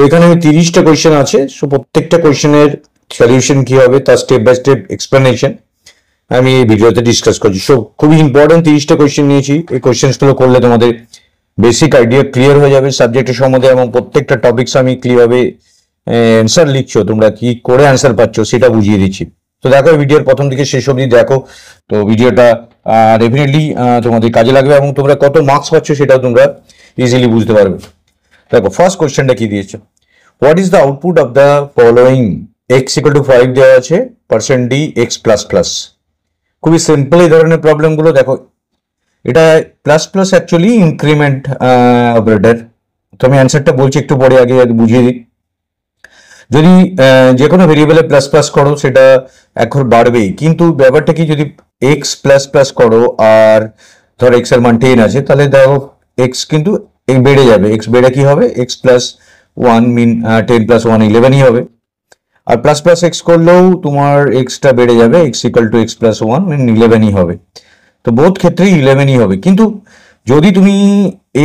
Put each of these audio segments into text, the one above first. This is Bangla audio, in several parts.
এখানে 30টা কোয়েশ্চেন আছে। সো প্রত্যেকটা কোয়েশ্চেনের সলিউশন কি হবে তার স্টেপ বাই স্টেপ এক্সপ্লেনেশন আমি এই ভিডিওতে ডিসকাস করছি। সো খুবই ইম্পর্টেন্ট 30টা কোয়েশ্চেন নিয়েছি। এই কোয়েশ্চেনগুলো করলে তোমাদের বেসিক আইডিয়া ক্লিয়ার হয়ে যাবে সাবজেক্টের সম্বন্ধে, এবং প্রত্যেকটা টপিকস আমি ক্লিয়ারভাবে অ্যান্সার লিখছো, তোমরা কি করে অ্যান্সার পাচ্ছ সেটা বুঝিয়ে দিচ্ছি। তো দেখো ভিডিওর প্রথম থেকে শেষ অবধি দেখো, তো ভিডিওটা ডেফিনেটলি তোমাদের কাজে লাগবে এবং তোমরা কত মার্কস পাচ্ছ সেটাও তোমরা ইজিলি বুঝতে পারবে। দেখো ফার্স্ট কোয়েশ্চেনটা কি দিয়েছে, what is the output of the following? X equal to 5 দেওয়া আছে, percent D x plus plus. খুবই সিম্পল এই ধরনের প্রবলেমগুলো। দেখো এটা plus plus actually increment operator. তো আমি অ্যান্সারটা বলছি একটু পরে, আগে বুঝিয়ে দিই। যদি যে কোনো ভেরিয়েবলে প্লাস প্লাস করো সেটা এখন বাড়বেই, কিন্তু ব্যাপারটা কি, যদি এক্স প্লাস প্লাস করো আর ধর এক্স এর মান 10 আছে, তাহলে দেখো এক্স কিন্তু বেড়ে যাবে। এক্স বেড়ে কি হবে, এক্স প্লাস 1 মিন 10 প্লাস 1 11ই হবে। আর প্লাস প্লাস এক্স করলেও তোমার এক্সটা বেড়ে যাবে, x equal two x plus 1 মিন 11ই হবে। তো বোথ ক্ষেত্রেই 11ই হবে। কিন্তু যদি তুমি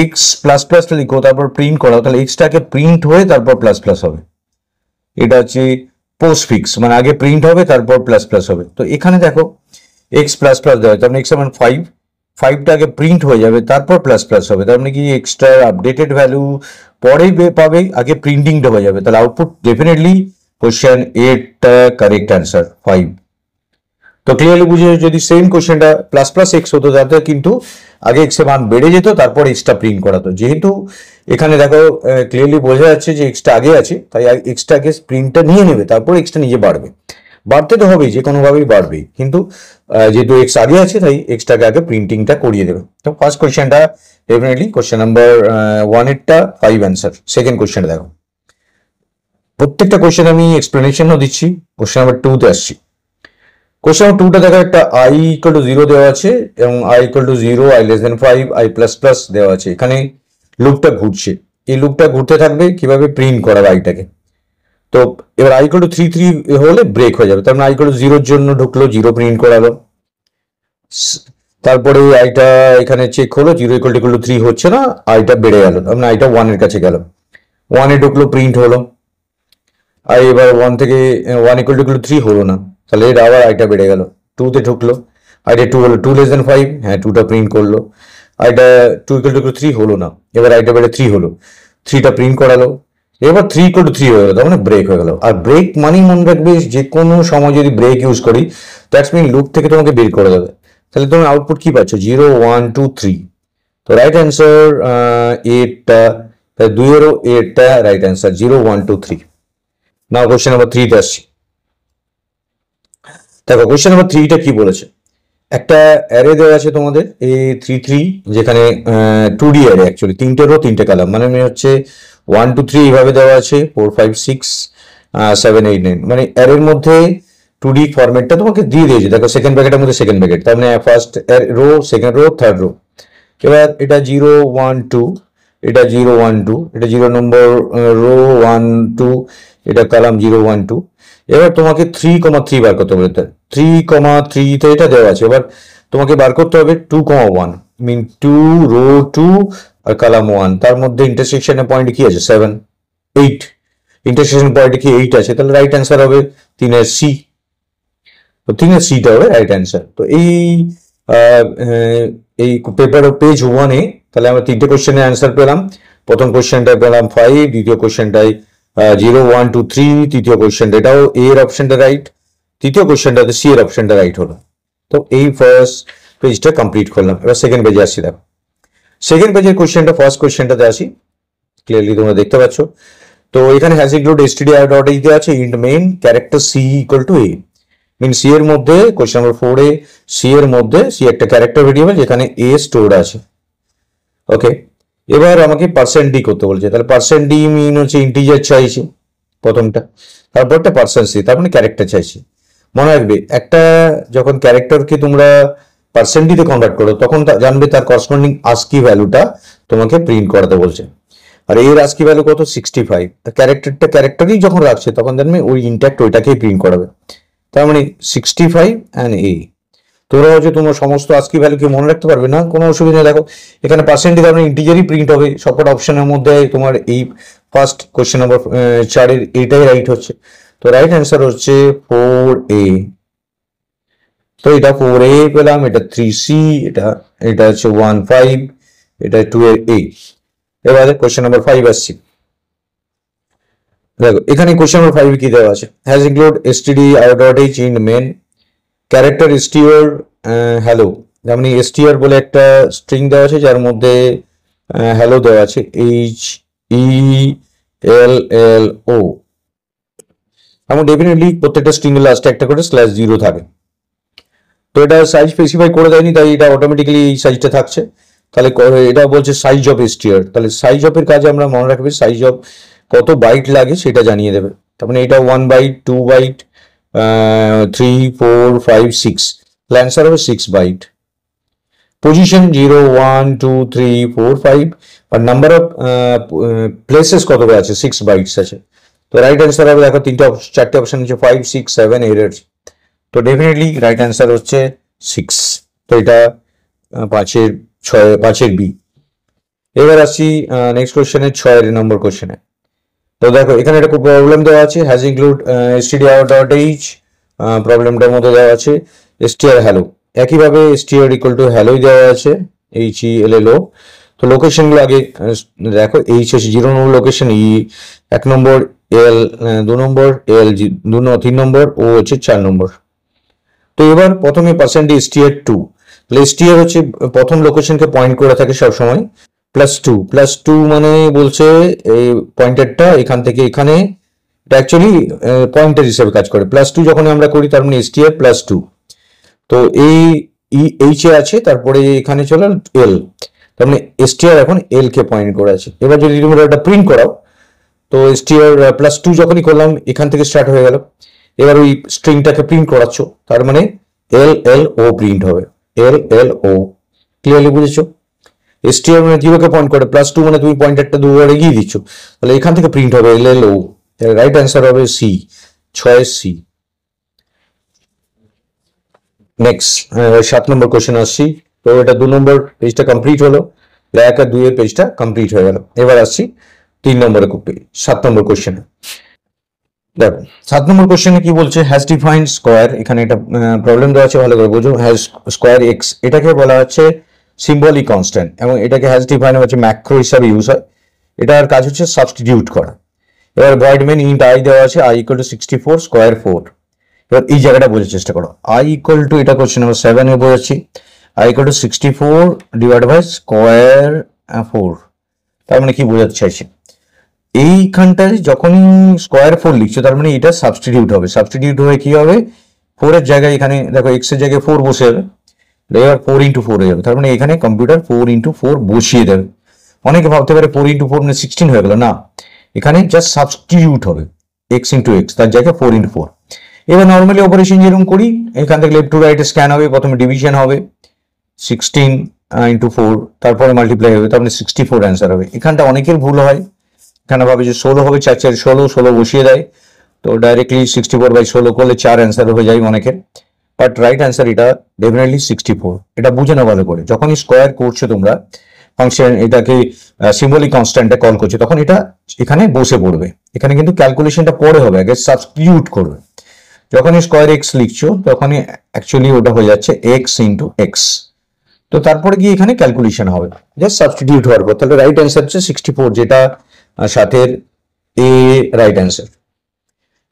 এক্স প্লাস প্লাসটা লিখো তারপর প্রিন্ট করো, তাহলে এক্সটাকে প্রিন্ট হয়ে তারপর প্লাস প্লাস হবে। এটা হচ্ছে পোস্ট ফিক্স, মানে আগে প্রিন্ট হবে তারপর প্লাস প্লাস হবে। তো এখানে দেখো এক্স প্লাস প্লাস দেওয়া হয়, তার মানে এক্স সমান 5টা আগে প্রিন্ট হয়ে যাবে তারপর প্লাস প্লাস হবে। তার মানে কি এক্সট্রা আপডেটেড ভ্যালু পরেই পাবে, আগে প্রিন্টিংটা হয়ে যাবে। তাহলে আউটপুট ডেফিনেটলি কোশ্চেন এরটা কারেক্ট অ্যান্সার 5। তো ক্লিয়ারলি বুঝে, যদি সেম কোশ্চেনটা প্লাস প্লাস এক্স হতো তাতে কিন্তু আগে এক্স এর মান বেড়ে যেত, তারপর এক্সটা প্রিন্ট করাতো। যেহেতু এখানে দেখো ক্লিয়ারলি বোঝা যাচ্ছে যে এক্সটা আগে আছে, তাই এক্সটা আগে প্রিন্টটা নিয়ে নেবে, তারপর এক্সটা নিজে বাড়বে। বাড়তে তো হবেই, যে কোনোভাবেই বাড়বেই, কিন্তু যেহেতু এক্স আগে আছে তাই এক্সটাকে আগে প্রিন্টিংটা করিয়ে দেবে। তো ফার্স্ট কোশ্চেনটা definitely question number 1 এরটা 5 answer. Second কোশ্চেনটা দেখো, প্রত্যেকটা কোশ্চেন আমি এক্সপ্লেনেশনও দিচ্ছি। কোশ্চেন নাম্বার 2-তে আসছি। কোশ্চেন নাম্বার 2টা দেখো, একটা আই ইকুয়াল টু 0 দেওয়া আছে এবং I equal to 0, I less than 5, I plus plus দেওয়া আছে। এখানে লুপটা ঘুরছে, এই লুপটা ঘুরতে থাকবে, কিভাবে প্রিন্ট করাবে আইটাকে। তো এবার আই ইকুয়াল টু 3 হলে ব্রেক হয়ে যাবে, তার মানে আই ইকুয়াল টু 0 জন্য ঢুকলো, 0 প্রিন্ট করালো। তারপরে আইটা এখানে চেক হলো, 0 ইকুয়াল টু 3 হচ্ছে না, আইটা বেড়ে গেল, তার মানে আইটা 1 এর কাছে গেল, 1 এ ঢুকলো, প্রিন্ট হলো। আই এবার 1 থেকে 1 ইকুয়াল টু 3 হলো না, তাহলে এটা আবার আইটা বেড়ে গেল, 2-তে ঢুকলো, আইটা 2 হলো, 2 লেস দেন 5, হ্যাঁ 2টা প্রিন্ট করলো। আইটা 2 ইকুয়াল টু 3 হলো না, এবার আইটা বেড়ে 3 হলো, 3টা প্রিন্ট করালো। এবার 3 ইকুয়াল টু 3 হয়ে গেল, তার মানে ব্রেক হয়ে গেল। আর ব্রেক মানেই মনে রাখবে, যে কোনো সময় যদি ব্রেক ইউজ করি দ্যাটস মিন লুপ থেকে তোমাকে বের করে দেবে। তাহলে তুমি আউটপুট কি পাচ্ছ, 0 1 2 3। তো রাইট অ্যান্সার 8টা, 2 এরও 8টা right answer, 0 1 2 3। Now question number 3-তে আসছি। দেখো কোশ্চেন নাম্বার 3টা কি বলেছে, একটা অ্যারে দেওয়া আছে তোমাদের A33, যেখানে 2D অ্যারে, অ্যাকচুয়ালি 3টে রো 3টে কলাম, মানে হচ্ছে 1 2 3 এইভাবে দেওয়া আছে, 4 5 6 7 8 9, মানে অ্যারের মধ্যে 2D ফরম্যাটটা তোমাকে দিয়ে দিয়েছে। দেখো সেকেন্ড ব্র্যাকেটের মধ্যে সেকেন্ড ব্র্যাকেট, তার মানে first row, second rho, third rho. এবার এটা 0 1 2, এটা 0 1 2, এটা 0 নম্বর রো 1 2, এটা কলাম 0 1 2। এবার তোমাকে 3,3 বার করতে হবে, 3,3 এটা দেওয়া আছে। এবার তোমাকে বার করতে হবে 2,1, মিন 2 রো 2 আর কলাম 1, তার মধ্যে ইন্টারসেকশনের পয়েন্ট কি আছে 7 8, ইন্টারসেকশন পয়েন্টে কি 8 আছে, তাহলে রাইট অ্যান্সার হবে 3-এর সি। তো 3-এর সিটা হবে রাইট অ্যান্সার। তো এই পেপার পেজ 1-এ তাহলে আমরা 3টে কোশ্চেনের অ্যান্সার পেলাম। প্রথম কোশ্চেনটা পেলাম 5, দ্বিতীয় কোশ্চেনটাই 0 1 2 3, তৃতীয় কোশ্চেনটা এটাও এ এর অপশনটা রাইট, তৃতীয় কোশ্চেনটাতে সি এর অপশনটা রাইট হলো। তো এই ফার্স্ট পেজটা কমপ্লিট করলাম। এবার সেকেন্ড পেজে আসছি। দেখো সেকেন্ড পেজের কোশ্চেনটা ফার্স্ট কোশ্চেনটাতে আসি, ক্লিয়ারলি তোমরা দেখতে পাচ্ছ। তো এখানে হ্যাজ ইনক্লুড stdio.h দেওয়া আছে, int main character C equal to A, mean C এর মধ্যে কোশ্চেন নাম্বার 4-এ সি এর মধ্যে সি একটা ক্যারেক্টার ভেরিয়েবল যেখানে এ স্টোরড আছে। ওকে, এবার আমাকে পার্সেন্ট ডি করতে বলছে, তাহলে পার্সেন্ট ডি মিন হচ্ছে ইন্টিজার চাইছি প্রথমটা, তারপরটা পার্সেন্ট সি, তার মানে ক্যারেক্টার চাইছি। মনে রাখবে, একটা যখন ক্যারেক্টারকে তোমরা পার্সেন্ট ডিতে কনভার্ট করো তখন জানবে তার করসপন্ডিং আস্কি ভ্যালুটা তোমাকে প্রিন্ট করাতে বলছে। আর এর আস্কি ভ্যালু কত 65, ক্যারেক্টারটা ক্যারেক্টারই যখন রাখছে তখন জানবে ওই ইনট্যাক্ট ওইটাকেই প্রিন্ট করাবে। তার মানে 65 অ্যান্ড এ। তোমরা হচ্ছে তোমার সমস্ত আস্কি ভ্যালু কি মনে রাখতে পারবে না, কোনো অসুবিধা নেই। দেখো এখানে পার্সেন্টেজ তার মানে ইন্টিজারই প্রিন্ট হবে, সবকটা অপশনের মধ্যে তোমার এই ফার্স্ট কোশ্চেন নম্বর 4 এর এটাই রাইট হচ্ছে। তো রাইট অ্যান্সার হচ্ছে 4A। তো এটা 4A পেলাম, এটা 3C, এটা হচ্ছে 1.5, এটা 2A। এবারে কোশ্চেন নাম্বার 5 আসছি। দেখো এখানে কোশ্চেন নাম্বার 5 কি দেওয়া আছে, has include std out.h in main character str hello, যেমন str বলে একটা স্ট্রিং দেওয়া আছে যার মধ্যে হ্যালো দেওয়া আছে HELLO, এবং ডেফিনেটলি প্রত্যেকটা স্ট্রিং এর লাস্টে একটা করে /0 থাকে। তো এটা সাইজ স্পেসিফাই করে দেয়নি, তাই এটা অটোমেটিক্যালি এই সাইজটা থাকছে। তাহলে এটা বলছে সাইজ অফ str, তাহলে সাইজ অফ এর কাজে আমরা মনে রাখবে সাইজ অফ কত বাইট লাগে সেটা জানিয়ে দেবে। তার মানে এটা 1 বাইট, 2 বাইট, 3, 4, 5, 6, অ্যান্সার হবে 6 বাইট। পজিশন 0, 1, 2, 3, 4, 5, আর নাম্বার অফ প্লেসেস কত আছে, 6 বাইটস আছে। তো রাইট অ্যান্সার হবে, দেখো চারটে অপশন হচ্ছে 5, 6, 7, 8। তো ডেফিনেটলি রাইট অ্যান্সার হচ্ছে 6। তো এটা 5-এর বি। এবার আসছি নেক্সট কোশ্চেনে, 6 নম্বর কোশ্চেনে। তো দেখো এখানে একটা প্রবলেম দেওয়া আছে, হ্যাজ ইনক্লুড std.out.h, প্রবলেমটার মধ্যে দেওয়া আছে str হ্যালো। একইভাবে str ইকুয়াল টু হ্যালোই দেওয়া আছে, HELLO। তো লোকেশনগুলো আগে দেখো, H হচ্ছে 0 নম্বর লোকেশন, E 1 নম্বর, L 2 নম্বর, L 3 নম্বর, O হচ্ছে 4 নম্বর। তো এবার প্রথমে %str2, তাহলে str হচ্ছে প্রথম লোকেশনকে পয়েন্ট করে থাকে সবসময়। +2 মানে বলছে এই পয়েন্টারটা এখান থেকে এখানে, এটা অ্যাকচুয়ালি পয়েন্টার হিসেবে কাজ করে। +2 যখন আমরা করি তার মানে str +2। তো এই H এ আছে, তারপরে এখানে চলে L, তার মানে str এখন L কে পয়েন্ট করে আছে। এবার যদি তোমরা এটা প্রিন্ট করাও, তো str +2 যখনই করলাম এখান থেকে স্টার্ট হয়ে গেল। এবার ওই স্ট্রিংটাকে প্রিন্ট করাচ্ছ, তার মানে LLO প্রিন্ট হবে, LLO। ক্লিয়ারলি বুঝেছো? str মানে 0 কে পয়েন্ট করে, +2 মানে তুমি পয়েন্টারটা দুবার এগিয়ে দিচ্ছ, তাহলে এখান থেকে প্রিন্ট হবে LLO। রাইট অ্যান্সার হবে C, 6C। নেক্সট 7 নম্বর কোশ্চেন আসছি। তো এটা 2 নম্বর পেজটা কমপ্লিট হলো, 1 আর 2 এর পেজটা কমপ্লিট হয়ে গেল। এবার আসছি 3 নম্বরে 7 নম্বর কোশ্চেনে। দেখো 7 নম্বর কোশ্চেনে কি বলছে, হ্যাজ ডিফাইন্ড স্কোয়ার। এখানে একটা প্রবলেম দেওয়া আছে, ভালো করে বোঝো। হ্যাজ স্কোয়ার এক্স, এটাকে বলা হচ্ছে সিম্বলিক কনস্ট্যান্ট, এবং এটাকে হ্যাজ ডিফাইন হচ্ছে ম্যাক্রো হিসাবে ইউজ হয়। এটার কাজ হচ্ছে সাবস্টিটিউট করা। এবার ভয়েড মেন ইন্ট আই দেওয়া আছে, i = 64 স্কোয়ার 4। এবার এই জায়গাটা বোঝার চেষ্টা করো, i = এটা কোশ্চেন নাম্বার 7 এ বোঝাচ্ছি, i = 64 ডিভাইড বাই স্কোয়ার 4। তার মানে কি বোঝাতে চাইছে, এইখানটায় যখনই স্কোয়ার 4 লিখছো তার মানে এটা সাবস্টিটিউট হবে। সাবস্টিটিউট হয়ে কি হবে, 4 এর জায়গায় এখানে দেখো x এর জায়গায় 4 বসে যাবে, এবার 4 × 4 হয়ে যাবে। তার মানে এখানে কম্পিউটার 4 × 4 বসিয়ে দেবে। অনেকে ভাবতে পারে 4 × 4 মানে 16 হয়ে গেল, না, এখানে জাস্ট সাবস্টিটিউট হবে x × x, তার জায়গায় 4 × 4। এবার নর্মালি অপারেশন যেরকম করি, এখান থেকে লেফট টু রাইট স্ক্যান হবে, প্রথমে ডিভিশন হবে 16 × 4, তারপরে মাল্টিপ্লাই হবে, তার মানে 64 অ্যান্সার হবে। এখানটা অনেকের ভুল হয়, এখানে ভাবে যে 16 হবে, 4 4 16 বসিয়ে দেয়, তো ডাইরেক্টলি 64/16 করলে 4 অ্যান্সার হয়ে যায় অনেকের। বাট রাইট অ্যান্সার এটা ডেফিনেটলি 64। এটা বুঝে নাও ভালো করে, যখনই স্কোয়ার করছো তোমরা ফাংশন, এটাকে সিম্বলিক কনস্ট্যান্টে কল করছো, তখন এটা এখানে বসে পড়বে। এখানে কিন্তু ক্যালকুলেশনটা পরে হবে, আগে সাবস্টিটিউট করবে। যখনই স্কোয়ার এক্স লিখছো তখনই অ্যাকচুয়ালি ওটা হয়ে যাচ্ছে x × x। তো তারপরে গিয়ে এখানে ক্যালকুলেশন হবে জাস্ট সাবস্টিটিউট হওয়ার পর। তাহলে রাইট অ্যান্সার হচ্ছে 64, যেটা 7-এর এ রাইট অ্যান্সার।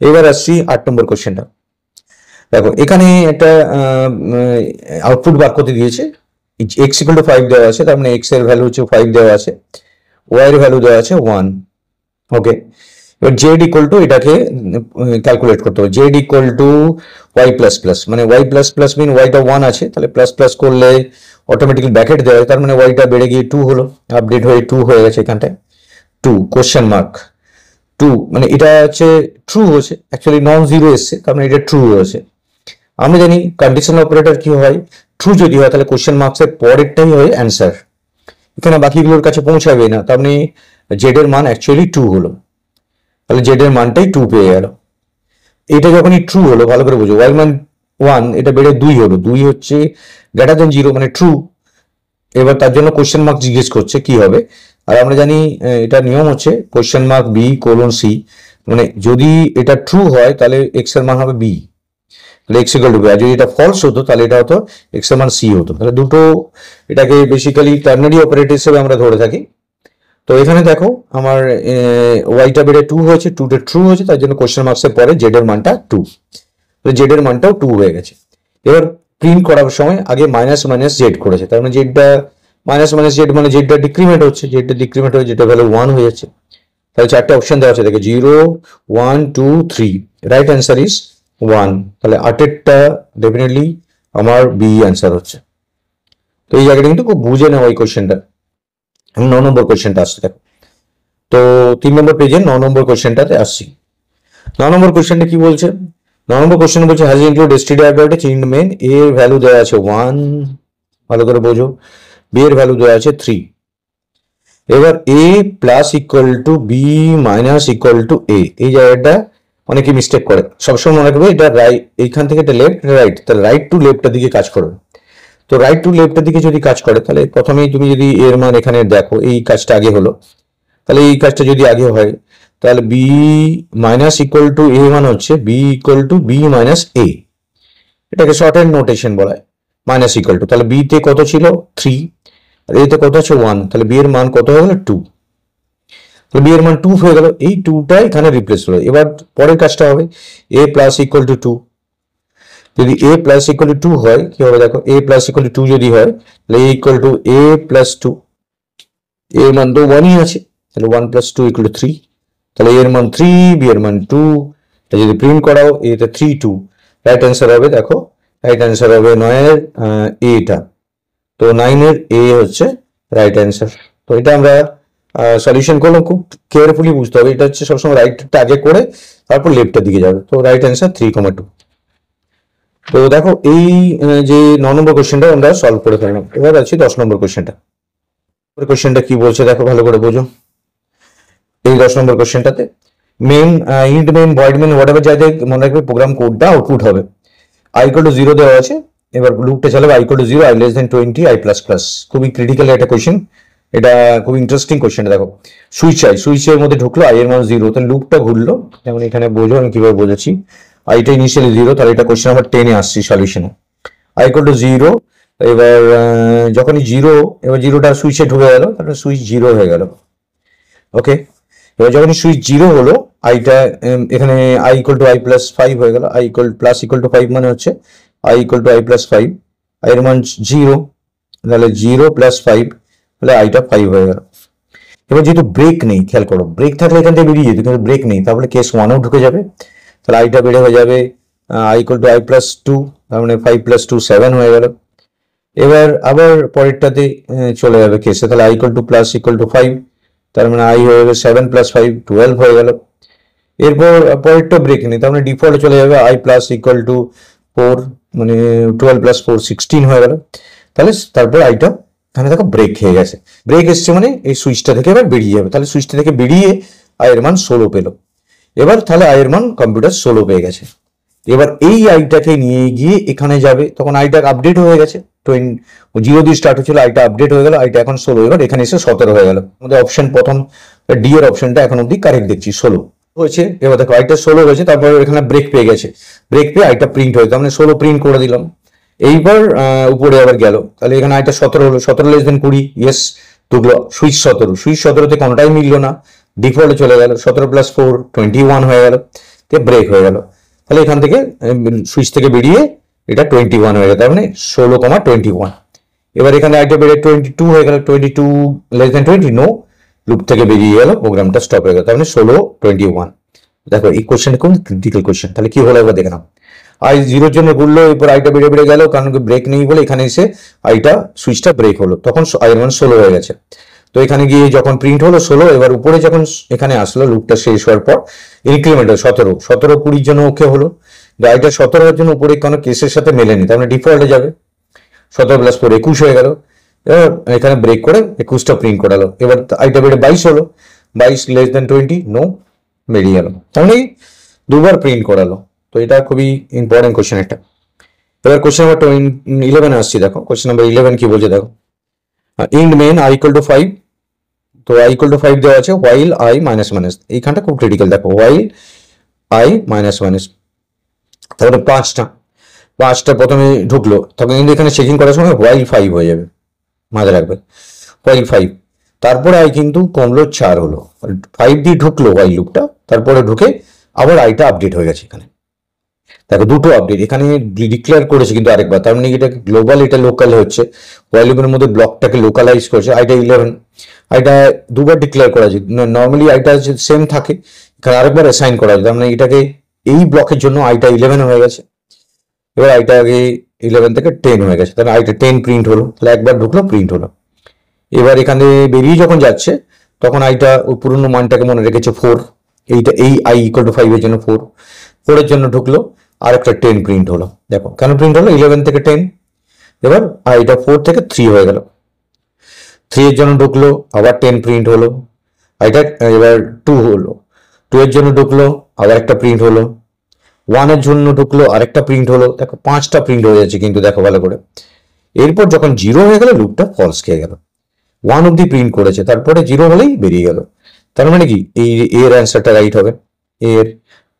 এবার আসছি 8 নম্বর কোশ্চেনটা। দেখো এখানে একটা আউটপুট বার করতে দিয়েছে, x = 5 দেওয়া আছে, তার মানে x এর ভ্যালু হচ্ছে 5 দেওয়া আছে, y এর ভ্যালু দেওয়া আছে 1। ওকে, এবার z = এটাকে ক্যালকুলেট করতে হবে, z = y++, মানে y++ মিন yটা 1 আছে, তাহলে প্লাস করলে অটোমেটিক্যালি ব্র্যাকেট দেওয়া হয়, তার মানে yটা বেড়ে গিয়ে 2 হলো, আপডেট হয়ে 2 হয়ে গেছে এখানটায়। 2 কোশ্চেন মার্ক 2, মানে এটা হচ্ছে ট্রু হয়েছে, অ্যাকচুয়ালি নন জিরো এসছে, তার মানে এটা ট্রু হয়েছে। আমরা জানি কন্ডিশনাল অপারেটর কি হয়, ট্রু যদি হয় তাহলে কোশ্চেন মার্কসের পরেরটাই হয় অ্যান্সার, এখানে বাকিগুলোর কাছে পৌঁছাবে না। তার মানে জেড এর মান অ্যাকচুয়ালি 2 হলো, তাহলে জেড এর মানটাই 2 পেয়ে গেল। এটা যখনই ট্রু হলো, ভালো করে বোঝো, ওয়াই মান 1, এটা বেড়ে 2 হলো, 2 হচ্ছে > 0 মানে ট্রু। এবার তার জন্য কোশ্চেন মার্ক জিজ্ঞেস করছে কি হবে, আর আমরা জানি এটা নিয়ম হচ্ছে question mark B colon C, মানে যদি এটা ট্রু হয় তাহলে এক্স এর মান হবে বি, তাহলে এক্স ইকুয়াল টু বি। আর যদি এটা ফলস হতো তাহলে এটা হতো এক্স এর মান সি হতো। তাহলে দুটো, এটাকে বেসিক্যালি টার্নারি অপারেটর হিসেবে আমরা ধরে থাকি। তো এখানে দেখো আমার ওয়াইটা বেড়ে 2 হয়েছে, 2টা ট্রু হয়েছে, তার জন্য কোশ্চেন মার্কসের পরে জেড এর মানটা 2, জেড এর মানটাও 2 হয়ে গেছে। এবার প্রিন্ট করার সময় আগে মাইনাস মাইনাস জেড করেছে, তার মানে জেডটা মাইনাস মাইনাস জেড মানে জেডটা ডিক্রিমেন্ট হচ্ছে, জেডটা ডিক্রিমেন্ট হয়ে যেটা ভ্যালু 1 হয়ে যাচ্ছে। তাহলে চারটে অপশন দেওয়া আছে দেখে 0 1 2 3, রাইট অ্যান্সার ইজ 1। তাহলে 8এরটা ডেফিনেটলি আমার বি অ্যান্সার হচ্ছে। তো এই জায়গাটা কিন্তু খুব বুঝে নেওয়া এই কোশ্চেনটা। 9 নম্বর কোশ্চেনটা আসছে দেখো। তো 3 নম্বর পেজে 9 নম্বর কোশ্চেনটাতে আসছি। 9 নম্বর কোশ্চেনটা কি বলছে? 9 নম্বর কোশ্চেন বলছে hash include STD advertise int main, a এর ভ্যালু দেওয়া আছে 1, ভালো করে বোঝো, বি এর ভ্যালু দেওয়া আছে 3। এবার a plus equal to b minus equal to a, এই জায়গাটা অনেকে মিস্টেক করে। সবসময় মনে রাখবে এটা রাইট, এইখান থেকে এটা লেফট, রাইট, তাহলে রাইট টু লেফটের দিকে কাজ করবে। তো রাইট টু লেফটের দিকে যদি কাজ করে তাহলে প্রথমেই তুমি যদি এর মান এখানে দেখো, এই কাজটা আগে হলো, তাহলে এই কাজটা যদি আগে হয় তাহলে b minus equal to a মান হচ্ছে b equal to b minus a, এটাকে শর্ট হ্যান্ড নোটেশন বলা হয়। মাইনাস ইকুয়াল টু, তাহলে বি তে কত ছিল 3, আর এতে কত আছে 1, তাহলে বি এর মান কত হয়ে গেল 2, তাহলে বি এর মান 2 হয়ে গেল, এই 2টা এখানে রিপ্লেস হলো। এবার পরের কাজটা হবে এ প্লাস ইকুয়াল টু 2, যদি এ প্লাস ইকুয়াল টু 2 হয় কি হবে দেখো, এ প্লাস ইকুয়াল টু 2 যদি হয় তাহলে এ ইকুয়াল টু এ প্লাস 2, এর মান তো 1ই আছে, তাহলে 1 প্লাস 2 ইকুয়াল টু 3, তাহলে এর মান 3, বি এর মান 2, এটা যদি প্রিন্ট করাও এতে 3 2, রাইট অ্যান্সার হবে দেখো, রাইট অ্যান্সার হবে 9 এর এটা। তো 9 এর এ হচ্ছে রাইট অ্যান্সার। তো এটা আমরা সলিউশন করলাম, খুব কেয়ারফুলি বুঝতে হবে, এটা হচ্ছে সবসময় রাইটটা আগে করে তারপর লেফটের দিকে যাবে। তো রাইট অ্যান্সার 3,2। তো দেখো এই যে 9 নম্বর কোশ্চেনটা আমরা সলভ করে ফেললাম। এবার আছে 10 নম্বর কোশ্চেনটা। কোশ্চেনটা কি বলছে দেখো, ভালো করে বোঝো। এই 10 নম্বর কোশ্চেনটাতে main int main void main whatever যাই দেখ, মনে রাখবে প্রোগ্রাম কোডটা আউটপুট হবে। আই ইকুয়াল টু 0 দেওয়া আছে, এবার লুপটা চালাবে I equal to 0, I less than 20, I plus plus. খুবই ক্রিটিক্যাল একটা কোশ্চেন, এটা খুব ইন্টারেস্টিং কোশ্চেন। দেখো সুইচের মধ্যে ঢুকলো, আই এর মান 0, তাহলে লুপটা ঘুরলো, যেমন এখানে বোঝো আমি কিভাবে বোঝাচ্ছি। আইটা ইনিশিয়ালি 0, তাহলে এটা কোশ্চেন নাম্বার 10 এ আসছি সলিউশনে। আই ইকুয়াল টু 0, এবার যখনই 0, এবার 0টা সুইচে ঢুকে গেল, তাহলে সুইচ 0 হয়ে গেল। ওকে, এবার যখনই সুইচ 0 হলো, আইটা এখানে I equal to I plus 5 হয়ে গেল, I equal plus equal to 5 মানে হচ্ছে I equal to I plus 5, I এর মান 0, তাহলে 0 প্লাস 5, তাহলে আইটা 5 হয়ে গেল। এবার যেহেতু ব্রেক নেই, খেয়াল করো, ব্রেক থাকলে এখান থেকে বেরিয়ে যেত, কিন্তু ব্রেক নেই, তাহলে কেস 1ও ঢুকে যাবে, তাহলে আইটা বেড়ে হয়ে যাবে I equal to I plus 2, তার মানে 5 প্লাস 2 7 হয়ে গেল। এবার আবার পরেরটাতে চলে যাবে কেসে, তাহলে I equal to plus equal to 5, তার মানে আই হয়ে যাবে 7 প্লাস 5 12 হয়ে গেল। এরপর পরেরটা ব্রেক নেই, তার মানে ডিফল্ট চলে যাবে আই প্লাস ইকুয়াল টু 4, মানে 12 প্লাস 4 16 হয়ে গেল। তাহলে তারপর আইটা এখানে দেখো ব্রেক হয়ে গেছে, ব্রেক এসছে মানে এই সুইচটা থেকে এবার বেরিয়ে যাবে, তাহলে সুইচটা থেকে বেরিয়ে আয়ের মান 16 পেলো। এবার তাহলে আয়ের মান কম্পিউটার 16 পেয়ে গেছে। এবার এই আইটাকে নিয়ে গিয়ে এখানে যাবে, তখন আইটা আপডেট হয়ে গেছে, 0 দিয়ে স্টার্ট হচ্ছিল, আইটা আপডেট হয়ে গেল, আইটা এখন 16, এবার এখানে এসে 17 হয়ে গেল। আমাদের অপশন প্রথম ডি এর অপশনটা এখন অব্দি কারেক্ট দেখছি, 16 হয়েছে। এবার দেখো আইটা 16 হয়েছে, তারপর এখানে ব্রেক পেয়ে গেছে, ব্রেক পেয়ে আইটা প্রিন্ট হয়েছে, মানে 16 প্রিন্ট করে দিলাম। এইবার উপরে আবার গেল, তাহলে এখানে আইটা 17 হলো, 17 লেস দেন 20, ইয়েস ঢুকলো, সুইচ 17, সুইচ 17তে কোনোটাই মিললো না, ডিফল্টে চলে গেল, 17 প্লাস 4 21 হয়ে গেল, ব্রেক হয়ে গেল। তাহলে এখান থেকে সুইচ থেকে বেরিয়ে এটা 21 হয়ে গেল, তার মানে 16,21। এবার এখানে আইটা বেড়ে 22 হয়ে গেল, 22 লেস দেন 20, নো, লুপ থেকে বেরিয়ে গেল, প্রোগ্রামটা স্টপ হয়ে গেল, তার মানে 16,21। দেখো এই কোশ্চেনটা কোন ক্রিটিক্যাল কোশ্চেন, তাহলে কি হলো এবার দেখে নাও। আই 0 জন্য ঘুরলো, এরপর আইটা বেড়ে বেড়ে গেল, কারণ ব্রেক নেই বলে এখানে এসে আইটা সুইচটা ব্রেক হলো, তখন আইয়ের মান 16 হয়ে গেছে। তো এখানে গিয়ে যখন প্রিন্ট হলো 16, এবার উপরে যখন এখানে আসলো লুপটা শেষ হওয়ার পর ইনক্রিমেন্ট 17 20 জন্য ওকে হলো, আইটা 17 এর জন্য উপরে কোনো কেসের সাথে মেলেনি, তার মানে ডিফল্টে যাবে, 17 প্লাস 4 21 হয়ে গেল। এবার এখানে ব্রেক করে 21টা প্রিন্ট করালো, এবার আইটা বেড়ে 22 হলো, 22 লেস দেন 20, নো, বেরিয়ে গেল, তাহলে দুবার প্রিন্ট করালো। তো এটা খুবই ইম্পর্টেন্ট কোশ্চেন একটা। এবার কোশ্চেন নাম্বার 11 আসছি, দেখো কোশ্চেন নাম্বার 11 কি বলছে দেখো, int main I equal to 5, তো i ইকুয়াল টু 5 দেওয়া আছে, while I মাইনাস মাইনাস, এইখানটা খুব ক্রিটিক্যাল দেখো, while I মাইনাস মাইনাস, তারপরে পাঁচটা প্রথমে ঢুকলো, তখন কিন্তু এখানে চেকিং করার সময় while 5 হয়ে যাবে, মাথায় রাখবে while 5, তারপরে i কিন্তু কমলো 4 হলো, 5 দিয়ে ঢুকলো while লুপটা, তারপরে ঢুকে আবার আইটা আপডেট হয়ে গেছে এখানে। দেখো দুটো আপডেট এখানে ডিক্লেয়ার করেছে কিন্তু আরেকবার, তার মানে এটা গ্লোবাল, এটা লোকাল হচ্ছে, হোয়াইল লুপের মধ্যে ব্লকটাকে লোকালাইজ করেছে। আইটা 11, আইটা দুবার ডিক্লেয়ার করা যায়, নর্মালি আইটা সেম থাকে, এখানে আরেকবার অ্যাসাইন করা যায়, তার মানে এটাকে এই ব্লকের জন্য আইটা 11 হয়ে গেছে, এবার আইটা আগে 11 থেকে 10 হয়ে গেছে, তাহলে আইটা 10 প্রিন্ট হলো, তাহলে একবার ঢুকলো প্রিন্ট হলো। এবার এখানে বেরিয়ে যখন যাচ্ছে তখন আইটা ওই পুরনো মানটাকে মনে রেখেছে 4, এইটা এই i ইকুয়াল টু 5 এর জন্য 4 এর জন্য ঢুকলো, আর একটা 10 প্রিন্ট হলো। দেখো কেন প্রিন্ট হলো, 11 থেকে 10, এবার আইটা 4 থেকে 3 হয়ে গেল, 3 এর জন্য ঢুকলো, আবার 10 প্রিন্ট হলো, আইটা এবার 2 হলো, 2 এর জন্য ঢুকলো, আবার একটা প্রিন্ট হলো, 1 এর জন্য ঢুকলো, আরেকটা প্রিন্ট হলো। দেখো 5টা প্রিন্ট হয়ে যাচ্ছে কিন্তু, দেখো ভালো করে। এরপর যখন 0 হয়ে গেল লুপটা ফলস খেয়ে গেল, 1 অব্দি প্রিন্ট করেছে, তারপরে 0 হলেই বেরিয়ে গেল, তার মানে কি এই এর অ্যান্সারটা রাইট হবে, এর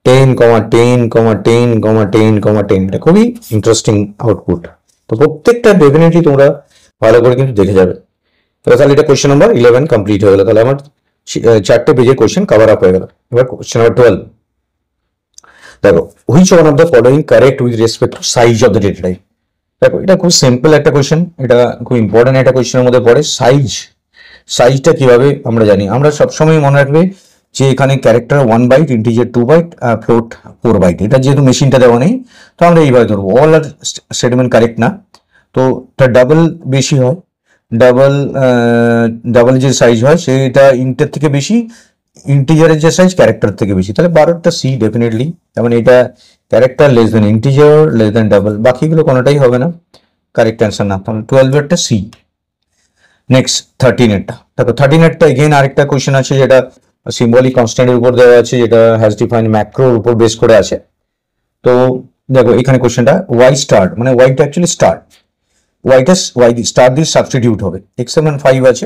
10, 10, 10, 10, 10, এটা খুবই ইন্টারেস্টিং আউটপুট। তো প্রত্যেকটা ডেফিনেটলি তোমরা ভালো করে কিন্তু দেখে যাবে। তাহলে এটা কোয়েশ্চেন নাম্বার 11 কমপ্লিট হয়ে গেল, তাহলে আমার 4টে পেজের কোয়েশ্চেন কভার আপ হয়ে গেল। এবার কোয়েশ্চেন নাম্বার 12, দেখো which one of the following correct with respect to size of the data type. দেখো এটা খুব সিম্পল একটা কোয়েশ্চেন, এটা খুব ইম্পর্টেন্ট একটা কোয়েশ্চেনের মধ্যে পড়ে। সাইজটা কিভাবে আমরা জানি, আমরা সবসময় মনে রাখবে যে এখানে character 1 byte, integer 2 byte, float 4 byte, এটা যেহেতু মেশিনটা দেওয়া নেই তো আমরা এইভাবে ধরবো, অল আর স্টেটমেন্ট কারেক্ট না, তো এটা ডাবল বেশি হয়, ডাবল যে সাইজ হয় সেটা ইন্টের থেকে বেশি, ইন্টিজারের যে সাইজ ক্যারেক্টার থেকে বেশি, তাহলে 12টা সি ডেফিনেটলি, তার মানে এটা character less than integer less than double, বাকিগুলো কোনোটাই হবে না, কারেক্ট অ্যান্সার না, তাহলে 12এরটা সি। নেক্সট 13এরটা, দেখো 13এরটা এগেইন আরেকটা কোয়েশ্চেন আছে যেটা সিম্বলিক কনস্ট্যান্টের উপর দেওয়া আছে, যেটা হ্যাজ ডিফাইন্ড ম্যাক্রোর উপর বেস করে আছে। তো দেখো এখানে কোয়েশ্চেনটা ওয়াই স্টার্ট, মানে ওয়াইটা অ্যাকচুয়ালি স্টার্ট, ওয়াই স্টার দিয়ে সাবস্টিটিউট হবে, এক্স এর মান 5 আছে,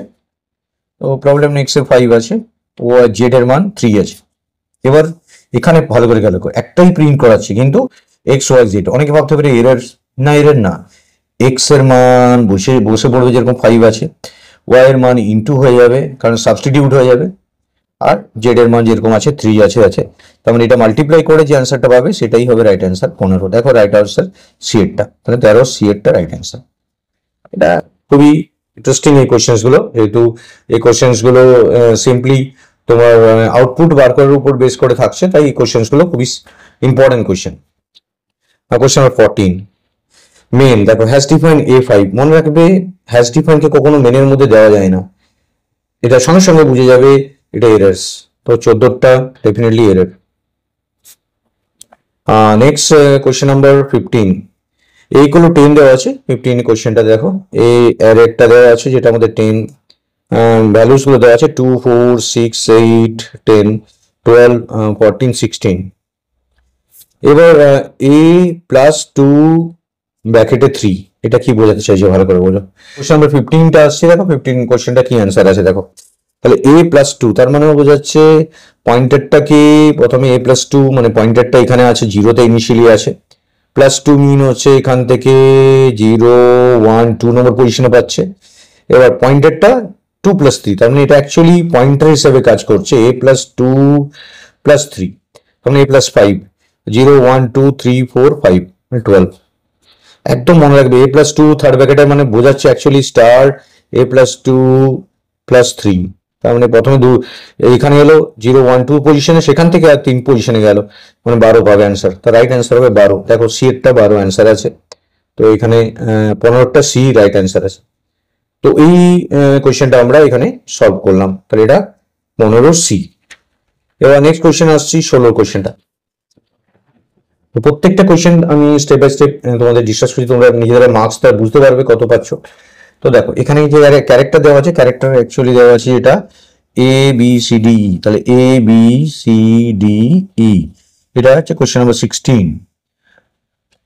তো প্রবলেম নেই, এক্স এর 5 আছে, ও জেড এর মান 3 আছে। এবার এখানে ভালো করে গেল, একটাই প্রিন্ট করাচ্ছে কিন্তু এক্স ওয়াই জেড, অনেকে ভাবতে পারে এরর, না এরর না, এক্স এর মান বসে পড়বে যেরকম 5 আছে, ওয়াই এর মান ইনটু হয়ে যাবে কারণ সাবস্টিটিউট হয়ে যাবে, আর জেড এর মান যেরকম আছে 3 আছে, তার মানে এটা মাল্টিপ্লাই করে যে অ্যান্সারটা পাবে সেটাই হবে রাইট অ্যান্সার 15। দেখো রাইট অ্যান্সার সি এরটা, তাহলে 13 সি এরটা রাইট অ্যান্সার। এটা খুবই ইন্টারেস্টিং এই কোয়েশ্চেন্স গুলো, যেহেতু এই কোয়েশ্চেন্স গুলো সিম্পলি তোমার আউটপুট বার করার উপর বেস করে থাকছে, তাই এই কোয়েশ্চেন্স গুলো খুবই important question. Question number 14, main, দেখো হ্যাজ ডিফাইন A5, মনে রাখবে হ্যাজ ডিফাইন কে কখনো মেনের মধ্যে দেওয়া যায় না, এটা সঙ্গে সঙ্গে বুঝে যাবে এটা এরার্স, তো 14টা definitely error. Next question number 15, এই গুলো 10 দেওয়া আছে, 15 কোয়েশ্চেনটা দেখো, এই অ্যারেটা দেওয়া আছে যেটা আমাদের 10 ভ্যালুস গুলো দেওয়া আছে 2, 4, 6, 8, 10, 12, 14, 16। এবার a প্লাস 2 ব্র্যাকেটে 3, এটা কি বোঝাতে চাইছো ভালো করে বোঝো। কোয়েশ্চেন নাম্বার 15টা আসছে, দেখো 15 কোয়েশ্চেনটা কি অ্যান্সার আছে দেখো, তাহলে a প্লাস 2 তার মানে বোঝাচ্ছে পয়েন্টারটাকে প্রথমে a প্লাস 2, মানে পয়েন্টারটা এখানে আছে 0তে ইনিশিয়ালি আছে, প্লাস 2 মিন হচ্ছে এখান থেকে 0, 1, 2 নম্বর পজিশনে পাচ্ছে, এবার পয়েন্টারটা 2 প্লাস 3, তার মানে এটা অ্যাকচুয়ালি পয়েন্টার হিসেবে কাজ করছে, a প্লাস 2 প্লাস 3, তার মানে a প্লাস 5, 0, 1, 2, 3, 4, 5, 12। একদম মনে রাখবে a প্লাস 2 থার্ড ব্র্যাকেটের মানে বোঝাচ্ছে actually star a plus 2 plus 3, তার মানে প্রথমে এইখানে এলো 0, 1, 2 পজিশনে, সেখান থেকে আর 3 পজিশনে গেল, মানে 12 পাবে অ্যান্সার, তার রাইট অ্যান্সার হবে 12। দেখো সি এরটা 12 অ্যান্সার আছে, তো এখানে 15টা সি রাইট অ্যান্সার আছে। তো এই কোয়েশ্চেনটা আমরা এখানে সলভ করলাম, তাহলে এটা 15 সি। এবার নেক্সট কোয়েশ্চেন আসছি 16 কোয়েশ্চেনটা। প্রত্যেকটা কোয়েশ্চেন আমি স্টেপ বাই স্টেপ তোমাদের ডিসকাস করছি, তোমরা নিজেরা মার্কসটা বুঝতে পারবে কত পাচ্ছ। তো দেখো এখানে যে ক্যারেক্টার দেওয়া আছে, ক্যারেক্টার অ্যাকচুয়ালি দেওয়া আছে এটা ABCDE, তাহলে ABCDE, এটা হচ্ছে কোয়েশ্চেন নাম্বার 16।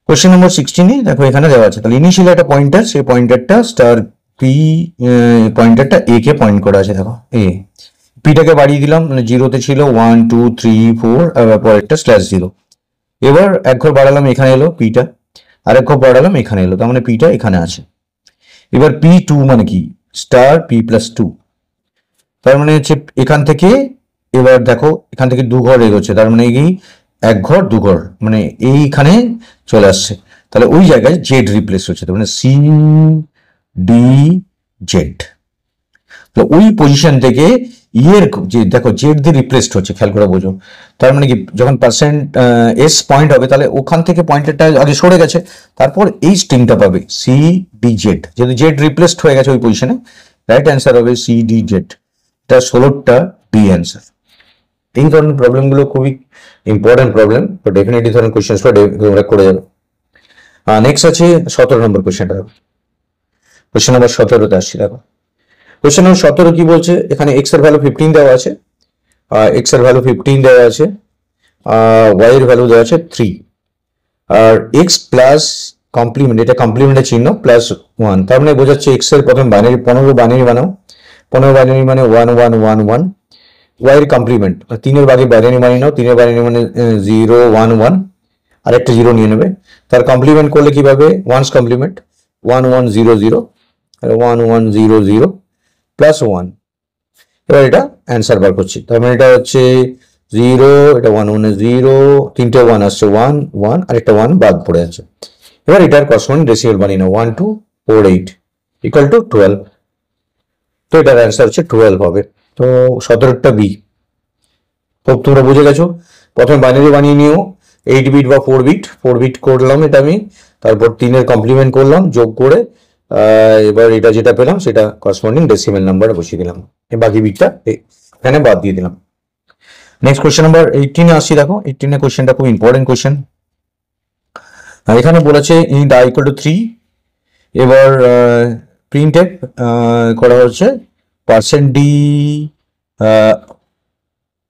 কোয়েশ্চেন নাম্বার 16 দেখো এখানে দেওয়া আছে, তাহলে ইনিশিয়ালি একটা পয়েন্টার, সেই পয়েন্টারটা স্টার পি পয়েন্টারটা এ কে পয়েন্ট করা আছে, দেখো এ, পিটাকে বাড়িয়ে দিলাম, মানে জিরোতে ছিল 1 2 3 4, আবার পরেরটা /0। এবার এক ঘর বাড়ালাম, এখানে এলো পিটা, আর এক ঘর বাড়ালাম এখানে এলো, তার মানে পিটা এখানে আছে। এবার P2 মানে কি, স্টার P+2, তার মানে হচ্ছে এখান থেকে, এবার দেখো এখান থেকে 2 ঘর এগোচ্ছে, তার মানে এই 1 ঘর 2 ঘর, মানে এইখানে চলে আসছে, তাহলে ওই জায়গায় জেড রিপ্লেস হচ্ছে, তার মানে CDZ। তো ওই পজিশন থেকে ইয়ের যে দেখো জেড দিয়ে রিপ্লেসড হচ্ছে, খেয়াল করে বোঝো। তার মানে কি, যখন এস পয়েন্ট হবে, তাহলে ওখান থেকে পয়েন্টারটা আগে সরে গেছে, তারপর এই স্ট্রিংটা পাবে CDZ, যেহেতু জেড রিপ্লেসড হয়ে গেছে ওই পজিশনে, রাইট অ্যান্সার হবে CDZ। এটা 16টা বি অ্যান্সার। এই ধরনের প্রবলেমগুলো খুবই ইম্পর্টেন্ট প্রবলেম, তো ডেফিনেটলি ধরনের কোয়েশ্চেন্সটা তোমরা করে যাবে। নেক্সট আছে 17 নম্বর কোয়েশ্চেনটা, কোয়েশ্চেন নাম্বার 17তে আসছি। দেখো কোয়েশ্চেন নাম্বার 17 কি বলছে, এখানে এক্স এর ভ্যালু 15 দেওয়া আছে, এক্স এর ভ্যালু 15 দেওয়া আছে, ওয়াই এর ভ্যালু দেওয়া আছে 3, আর এক্স প্লাস কমপ্লিমেন্ট, এটা কমপ্লিমেন্টের চিহ্ন +1, তার মানে বোঝাচ্ছে এক্স এর প্রথম বাইনারি 15 বাইনারি বানাও, 15 বাইনারি মানে 1 1 1 1, ওয়াই এর কমপ্লিমেন্ট 3 এর বাকি বাইনারি বানিয়ে নাও, 3 এর বাইনারি মানে 0 1 1, আর একটা 0 নিয়ে নেবে, তার কমপ্লিমেন্ট করলে কি পাবে, ওয়ান্স কমপ্লিমেন্ট 1 1 0 0, 1 1 0 0 +1। এবার এটা অ্যান্সার বার করছি, তার মানে এটা হচ্ছে 0, এটা 1 1 0, তিনটে 1 আসছে 1 1, আর একটা 1 বাদ পড়ে আছে। এবার এটার করেসপন্ডিং ডেসিমাল বানিয়ে নাও, 1248 ইকুয়াল টু 12, তো এটার অ্যান্সার হচ্ছে 12 হবে। তো 17টা বি। তো তোমরা বুঝে গেছো, প্রথমে বাইনারি বানিয়ে নিও, 8 বিট বা 4 বিট, 4 বিট করলাম এটা আমি, তারপর 3 এর কমপ্লিমেন্ট করলাম যোগ করে, এবার এটা যেটা পেলাম সেটা করেসপন্ডিং ডেসিমাল নাম্বারে বসিয়ে দিলাম, বাকি বিটটা এখানে বাদ দিয়ে দিলাম। নেক্সট কোয়েশ্চেন নাম্বার 18 আসছি। দেখো 18 এর কোয়েশ্চেনটা খুব ইম্পর্টেন্ট কোয়েশ্চেন। এখানে বলেছে ইন্ট i = 3, এবার প্রিন্টএফ করা হচ্ছে %d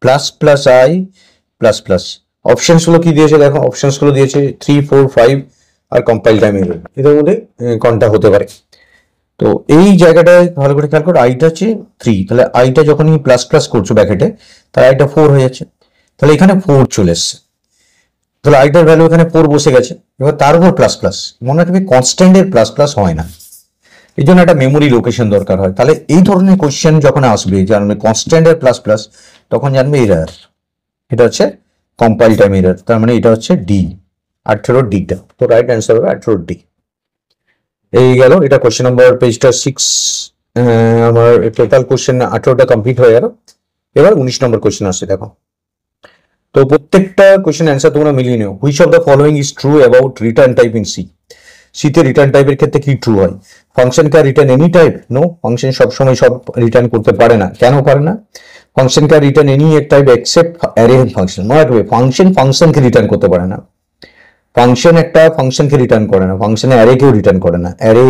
++i++। অপশনস গুলো কি দিয়েছে দেখো, অপশনস গুলো দিয়েছে 3 4 5 আর কম্পাইল টাইম এরর, এদের মধ্যে কোনটা হতে পারে। তো এই জায়গাটায় ভালো করে খেয়াল করো, আইটা হচ্ছে 3, তাহলে আইটা যখনই প্লাস প্লাস করছো ব্র্যাকেটে, তাহলে আইটা 4 হয়ে যাচ্ছে, তাহলে এখানে 4 চলে এসছে, তাহলে আইটার ভ্যালু এখানে 4 বসে গেছে। এবার তার উপর প্লাস প্লাস, মনে রাখবে কনস্ট্যান্টের প্লাস প্লাস হয় না, এই জন্য একটা মেমোরি লোকেশন দরকার হয়। তাহলে এই ধরনের কোশ্চেন যখন আসবে জানবে কনস্ট্যান্টের প্লাস প্লাস, তখন জানবে এরার, এটা হচ্ছে কম্পাইল টাইম এরার, তার মানে এটা হচ্ছে ডি, 18D-টা, তো রাইট অ্যান্সার হবে 18D। এই গেল, এটা কোশ্চেন নাম্বার পেজটা 6, আমার টোটাল কোশ্চেন 18টা কমপ্লিট হয়ে গেল। এবার 19 নম্বর কোশ্চেন আসছে। দেখো তো প্রত্যেকটা কোশ্চেন অ্যান্সার তোমরা মিলিয়ে নিও। Which of the following is true about return type in C. সিতে রিটার্ন টাইপের ক্ষেত্রে কি ট্রু হয়? Function can return any type? No, function সবসময় সব রিটার্ন করতে পারে না। কেন পারে না? ফাংশন ক্যান রিটার্ন এনি এক টাইপ এক্সেপ্ট অ্যারে ফাংশন। মনে রাখবে, ফাংশনকে রিটার্ন করতে পারে না, ফাংশন একটা ফাংশনকে রিটার্ন করে না, ফাংশনে অ্যারেকেও রিটার্ন করে না, অ্যারে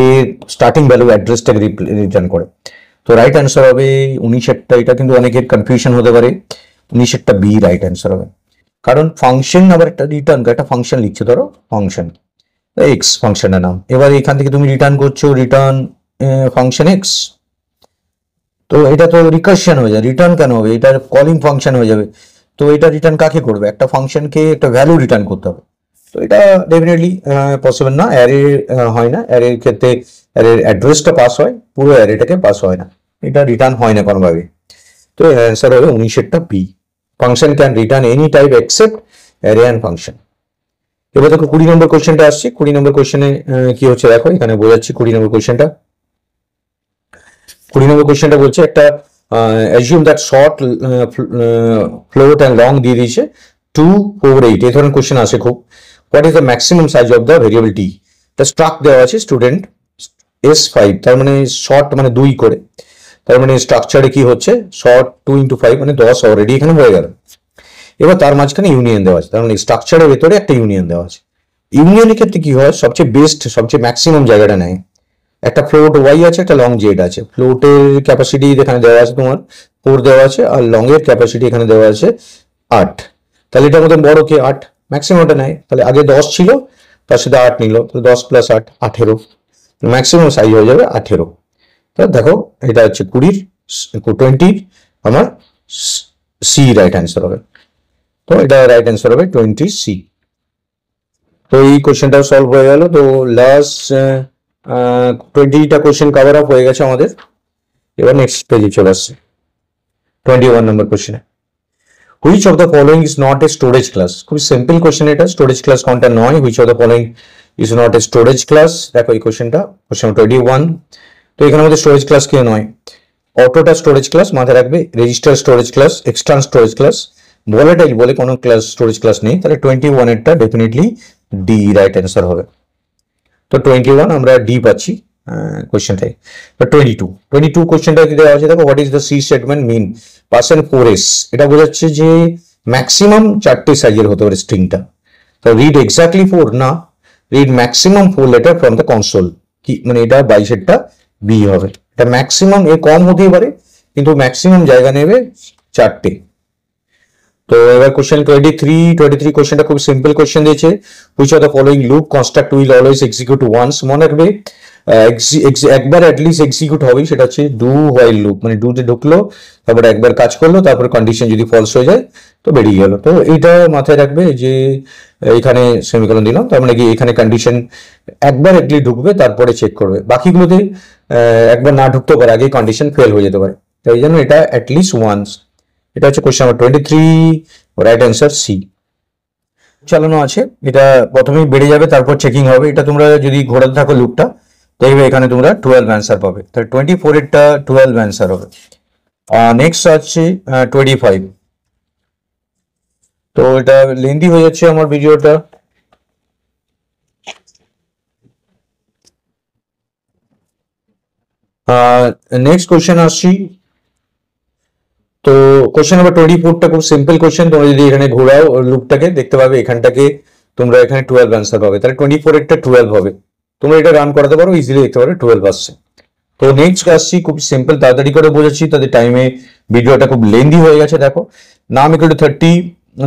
স্টার্টিং ভ্যালু অ্যাড্রেসটাকে রিটার্ন করে। তো রাইট অ্যান্সার হবে 19-টা। এটা কিন্তু অনেকের কনফিউশন হতে পারে, 19-টা বি রাইট অ্যান্সার হবে। কারণ ফাংশন আবার একটা রিটার্ন, একটা ফাংশন লিখছে, ধরো ফাংশন এক্স ফাংশনের নাম, এবার এখান থেকে তুমি রিটার্ন করছো রিটার্ন ফাংশন এক্স, তো এটা তো রিকার্শন হয়ে যায়। রিটার্ন কেন হবে? এটা কলিং ফাংশন হয়ে যাবে। তো এটা রিটার্ন কাকে করবে? একটা ফাংশনকে একটা ভ্যালু রিটার্ন করতে হবে। তো এটা ডেফিনেটলি পসিবল না, অ্যারে হয় না। অ্যারের ক্ষেত্রে অ্যারের অ্যাড্রেসটা পাস হয়, পুরো অ্যারেটাকে পাস হয় না, এটা রিটার্ন হয় না কোনোভাবে। তো অ্যান্সার হবে 19-টা b. Function can return any type except array and function. এবার দেখো 20 নম্বর কোয়েশ্চেনটা আসছে। 20 নম্বর কোয়েশ্চেনে কি হচ্ছে দেখো, এখানে বোঝাচ্ছি 20 নম্বর কোয়েশ্চেনটা। 20 নম্বর কোয়েশ্চেনটা বলছে একটা assume that short float and long দিয়ে দিয়েছে 2 4 8, এই ধরনের কোয়েশ্চেন আসে খুব। What is the maximum size of the variable t? এটা স্ট্রাক দেওয়া আছে স্টুডেন্ট S5, তার মানে শর্ট মানে 2 করে, তার মানে স্ট্রাকচারে কি হচ্ছে, শর্ট 2 × 5 মানে 10 অলরেডি এখানে হয়ে গেল। এবার তার মাঝখানে ইউনিয়ন দেওয়া আছে, তার মানে স্ট্রাকচারের ভেতরে একটা ইউনিয়ন দেওয়া আছে। ইউনিয়নের ক্ষেত্রে কি হয়, সবচেয়ে বেস্ট সবচেয়ে ম্যাক্সিমাম জায়গাটা নেয়। একটা ফ্লোট ওয়াই আছে, একটা লং জেড আছে। ফ্লোটের ক্যাপাসিটি এখানে দেওয়া আছে তোমার 4 দেওয়া আছে, আর লং এর ক্যাপাসিটি এখানে দেওয়া আছে 8। তাহলে এটার মধ্যে বড় কে? 8, ম্যাক্সিমামটা নেয়। তাহলে আগে 10 ছিল, তার সাথে 8 নিল, তো 10 + 8 18, ম্যাক্সিমাম সাইজ হয়ে যাবে 18। তো দেখো এটা হচ্ছে 20 আমার সি রাইট অ্যান্সার হবে। তো এটা রাইট অ্যান্সার হবে 20C। তো এই কোশ্চেনটাও সলভ হয়ে গেল। তো লাস্ট 20টা কোশ্চেন কভার আপ হয়ে গেছে আমাদের। এবার নেক্সট পেজে চলে আসছে 21 নম্বর কোশ্চেনে। Which of the following is not a storage class? খুব সিম্পল কোশ্চেন এটা, স্টোরেজ ক্লাস কোনটা নয়, which of the following is not a storage class. দেখো এই কোশ্চেনটা, কোশ্চেন 21। তো এখানে আমাদের স্টোরেজ ক্লাস কে নয়? অটোটা স্টোরেজ ক্লাস, মাথায় রাখবে। Register storage class, external storage class, volatile বলে কোনো ক্লাস স্টোরেজ ক্লাস নেই। তাহলে 21 এরটা ডেফিনেটলি ডি রাইট অ্যান্সার হবে। তো 21 আমরা ডি পাচ্ছি কোশ্চেনটাই। 22 কোশ্চেনটা কি দেওয়া আছে দেখো, what is the C statement mean percent 4s? এটা বোঝাচ্ছে যে ম্যাক্সিমাম 4টে সাইজের হতে পারে স্ট্রিংটা। তো রিড এক্স্যাক্টলি 4 না, read maximum 4 letter from the console. কি মানে এটা 22 বি হবে। এটা ম্যাক্সিমাম, এ কম হতেই পারে কিন্তু ম্যাক্সিমাম জায়গা নেবে 4টে। তো এবার কোশ্চেন 23 কোশ্চেনটা খুব সিম্পল কোশ্চেন দিয়েছে। Which of the following loop construct will always execute once? মনে রাখবে একবার অ্যাটলিস্ট এক্সিকিউট হবেই, সেটা হচ্ছে ডু হোয়াইল লুপ। মানে ডুতে ঢুকলো, তারপরে একবার কাজ করলো, তারপরে কন্ডিশন যদি ফলস হয়ে যায় তো বেরিয়ে গেল। তো এইটা মাথায় রাখবে যে এখানে সেমিকোলন দিলাম, তার মানে কি এখানে কন্ডিশন একবার অ্যাটলিস্ট ঢুকবে, তারপরে চেক করবে। বাকিগুলোতে একবার না ঢুকতে পারে, আগেই কন্ডিশন ফেল হয়ে যেতে পারে। তো এই জন্য এটা অ্যাটলিস্ট ওয়ান্স। এটা হচ্ছে question number 23, right answer C. চালানো আছে, এটা প্রথমেই বেড়ে যাবে, তারপর চেকিং হবে। এটা তোমরা যদি ঘোরাতে থাকো লুপটা, দেখবে এখানে তোমরা 12 অ্যান্সার পাবে। তাহলে 24 এরটা 12 অ্যান্সার হবে। নেক্সট আছে 25। তো এটা লেন্দি হয়ে যাচ্ছে আমার ভিডিওটা। নেক্সট কোশ্চেন আসছি। তো কোশ্চেন নাম্বার 24টা খুব সিম্পল কোশ্চেন। তোমরা যদি এখানে ঘোরাও লুপটাকে, দেখতে পাবে এখানটাকে তোমরা এখানে 12 অ্যান্সার পাবে। তাহলে 24 এরটা 12 হবে। তোমরা এটা রান করাতে পারো, ইজিলি দেখতে পারো 12 আসছে। তো নেক্সট আসছি, খুব সিম্পল, তাড়াতাড়ি করে বোঝাচ্ছি, তাদের টাইমে ভিডিওটা খুব লেন্দি হয়ে গেছে। দেখো নাম ইকুয়াল টু 30,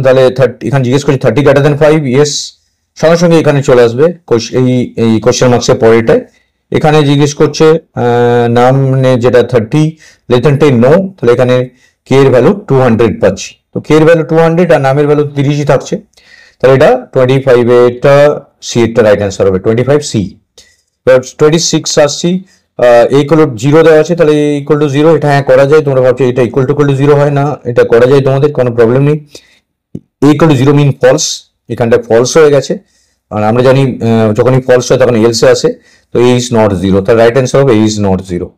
তাহলে 30 এখানে জিজ্ঞেস করছি 30 গ্রেটার দেন 5, ইয়েস, সঙ্গে সঙ্গে এখানে চলে আসবে এই কোশ্চেন মার্কসের পরেরটায়। এখানে জিজ্ঞেস করছে নাম যেটা 30 লেস দেন 10, নো। তাহলে এখানে কে এর ভ্যালু 200 পাচ্ছি। তো কে এর ভ্যালু 200 আর নামের ভ্যালু 30ই থাকছে। তাহলে এটা 25 এটা সি এরটা রাইট অ্যান্সার হবে, 25C। 26 আসছি, ইকুয়াল টু 0 দেওয়া আছে, তাহলে ইকুয়াল টু 0 এটা হ্যাঁ করা যায়। তোমরা ভাবছো এটা ইকুয়াল টু 0 হয় না, এটা করা যায়, তোমাদের কোনো প্রবলেম নেই। ইকুয়াল টু 0 মিন ফলস, এখানটা ফলস হয়ে গেছে। আর আমরা জানি যখনই ফলস হয় তখন এলসে আসে। তো এ ইজ নট 0, তার রাইট অ্যান্সার হবে a is not 0।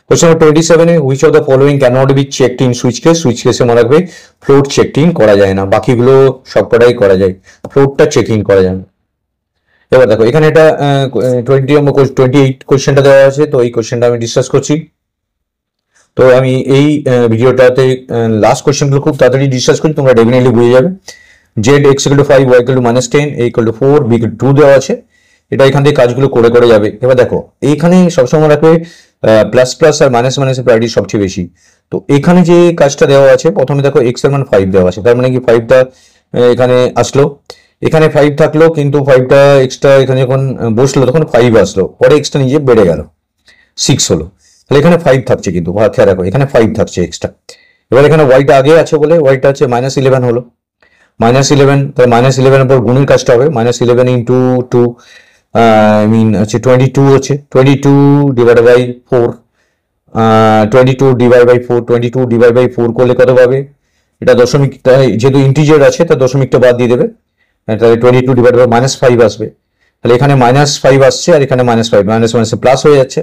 Question number 27, which of the following can not be checked in switch case? Switch কেসে মনে রাখবে ফ্লোট চেকড ইন করা যায় না, বাকিগুলো সবকটাই করা যায়, ফ্লোটটা চেক ইন করা যায় না। এবার দেখো এখানে এটা 28 কোশ্চেনটা দেওয়া আছে। তো এই কোশ্চেনটা আমি ডিসকাস করছি। তো আমি এই ভিডিওটাতে লাস্ট কোশ্চেনগুলো খুব তাড়াতাড়ি ডিসকাস করি, তোমরা ডেফিনেটলি বুঝে যাবে। Z X equal to 5, Y equal to -10, A equal to 4, B equal to 2 দেওয়া আছে। এটা এখান থেকে কাজগুলো করে করে যাবে। এবার দেখো এইখানে সবসময় রাখবে প্লাস প্লাস আর মাইনাস মাইনাসের প্রায়োরিটি সবচেয়ে বেশি। তো এখানে যে কাজটা দেওয়া আছে, প্রথমে দেখো এক্স এর মান 5 দেওয়া আছে, তার মানে কি 5টা এখানে আসলো, এখানে 5 থাকলো, কিন্তু 5টা এক্সট্রা এখানে যখন বসলো তখন 5 আসলো, পরে এক্সট্রা নিজে বেড়ে গেল, 6 হলো। তাহলে এখানে 5 থাকছে, কিন্তু খেয়াল রাখো এখানে 5 থাকছে এক্সট্রা। এবার এখানে ওয়াইটা আগে আছে বলে ওয়াইটা আছে -11 হলো, -11, তাহলে -11 এর পর গুণের কাজটা হবে, -11 ইন্টু 2 হচ্ছে 22 হচ্ছে, 22 divide by 4, 22 divide by 4, 22 divide by 4 করলে কত পাবে? এটা দশমিক, যেহেতু ইন্টিজার আছে তার দশমিকটা বাদ দিয়ে দেবে, তাহলে 22 ডিভাইড বাই -5 আসবে। তাহলে এখানে -5 আসছে, আর এখানে -5, মাইনাস মাইনাসে প্লাস হয়ে যাচ্ছে।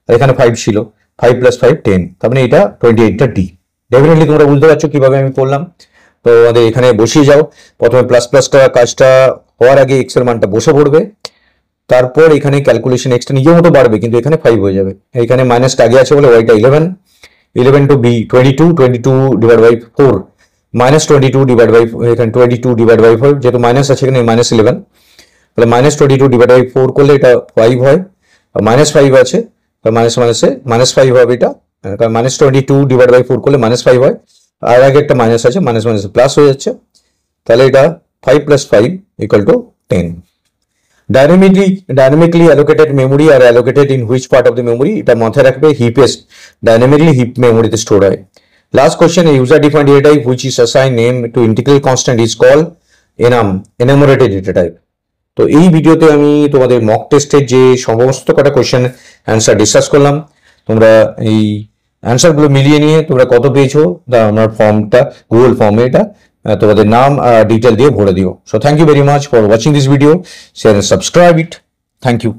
আর এখানে 5 ছিল, 5 + 5 10, তার মানে এটা 28টা ডি। ডেফিনেটলি তোমরা বুঝতে পারছো কিভাবে আমি করলাম। তো আমাদের এখানে বসিয়ে যাও, প্রথমে প্লাস প্লাসটা কাজটা হওয়ার আগে এক্স এর মানটা বসে পড়বে, তারপর এখানে ক্যালকুলেশন এক্সটা নিজের মতো বাড়বে, কিন্তু এখানে 5 হয়ে যাবে। এখানে মাইনাসটা আগে আছে বলে ওয়াইটা 11 to B 22 divide by 4, -22 divide by, এখানে 22 ডিভাইড বাই 5, যেহেতু মাইনাস আছে এখানে -11, তাহলে -22 ডিভাইড বাই 4 করলে এটা 5 হয়, -5 আছে, মাইনাস মাইনাসে -5 হবে এটা, কারণ -22 ডিভাইড বাই 4 করলে -5 হয়, আর আগে একটা মাইনাস আছে, মাইনাস মাইনাসে প্লাস হয়ে যাচ্ছে। তাহলে এটা 5 + 5 = 10। ডাইনামিকলি অ্যালোকেটেড মেমোরি আর allocated in which part of the memory, এটা মাথায় রাখবে। ডাইনামিকলি হিপ মেমোরিতে স্টোর হয়। Last question, user defined data type which is assign name to integral constant is call enumerated data type. তো এই ভিডিওতে আমি তোমাদের মক টেস্টের যে সমস্ত কটা কোয়েশ্চেন অ্যান্সার ডিসকাস করলাম। তোমরা এই অ্যান্সারগুলো মিলিয়ে নিয়ে তোমরা কত পেয়েছো আমার ফর্মটা, গুগল ফর্মে এটা তোমাদের নাম ডিটেল দিয়ে ভরে দিও। So thank you very much for watching this video, share and subscribe it. Thank you.